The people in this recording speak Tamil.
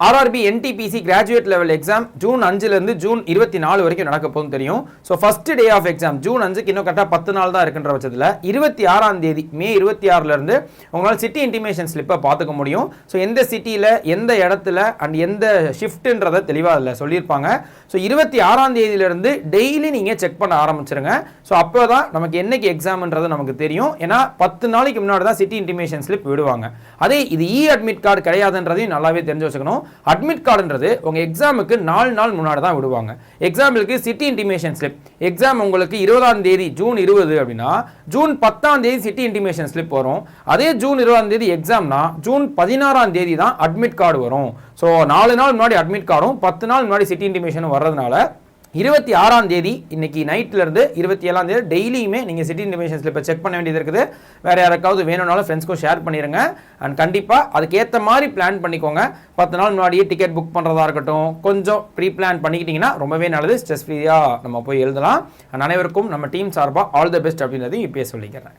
RRB NTPC graduate level exam June 5லேருந்து ஜூன் 24 வரைக்கும் நடக்க போகுதுன்னு தெரியும். So first day of exam June 5க்கு இன்னும் கரெக்டாக 10 நாள் தான் இருக்குன்ற பட்சத்தில் 26ஆம் தேதி மே 26லேருந்து உங்களால் சிட்டி இன்டிமேஷன் ஸ்லிப்பை பார்த்துக்க முடியும். ஸோ எந்த சிட்டியில் எந்த இடத்துல அண்ட் எந்த ஷிஃப்ட்டுன்றதை தெளிவாக அதில் சொல்லியிருப்பாங்க. ஸோ 26ஆம் தேதியிலேருந்து டெய்லி நீங்கள் செக் பண்ண ஆரம்பிச்சிருங்க. ஸோ அப்போ தான் நமக்கு என்னைக்கு எக்ஸாம்ன்றது நமக்கு தெரியும். ஏன்னா 10 நாளைக்கு முன்னாடி தான் சிட்டி இன்டிமேஷன் ஸ்லிப் விடுவாங்க. அதே இது அட்மிட் கார்டு கிடையாதுன்றதையும் நல்லாவே தெரிஞ்சு வச்சுக்கணும். அட்மிட் கார்டுன்றது உங்க எக்ஸாமுக்கு 4 நாள் முன்னாடி தான் விடுவாங்க. எக்ஸாம்பிளுக்கு சிட்டி இன்டிமேஷன் ஸ்லிப் எக்ஸாம் உங்களுக்கு 20ஆம் தேதி ஜூன் 20 அப்படின்னா ஜூன் 10ஆம் தேதி சிட்டி இன்டிமேஷன் ஸ்லிப் வரும். அதே ஜூன் 20ஆம் தேதி எக்ஸாம்னா ஜூன் 16ஆம் தேதி தான் அட்மிட் கார்டு வரும். ஸோ 4 நாள் முன்னாடி அட்மிட் கார்டும் 10 நாள் முன்னாடி சிட்டி இன்டிமேஷனும் வர்றதுனால 26ஆம் தேதி இன்னைக்கு நைட்லேருந்து 27ஆம் தேதி டெய்லியுமே நீங்கள் சிட்டி இன்டிமேஷன் ஸ்லிப்பை செக் பண்ண வேண்டியது இருக்குது. வேறு யாருக்காவது வேணும்னாலும் ஃப்ரெண்ட்ஸ்க்கும் ஷேர் பண்ணிடுங்க. அண்ட் கண்டிப்பாக அதுக்கேற்ற மாதிரி பிளான் பண்ணிக்கோங்க. 10 நாள் முன்னாடியே டிக்கெட் புக் பண்ணுறதா இருக்கட்டும், கொஞ்சம் ப்ரீ பிளான் பண்ணிக்கிட்டிங்கன்னா ரொம்பவே நல்லது. ஸ்ட்ரெஸ் ஃப்ரீயாக நம்ம போய் எழுதலாம். அனைவருக்கும் நம்ம டீம் சார்பாக ஆல் தி பெஸ்ட் அப்படின்றதையும் இப்போயே சொல்லிக்கிறேன்.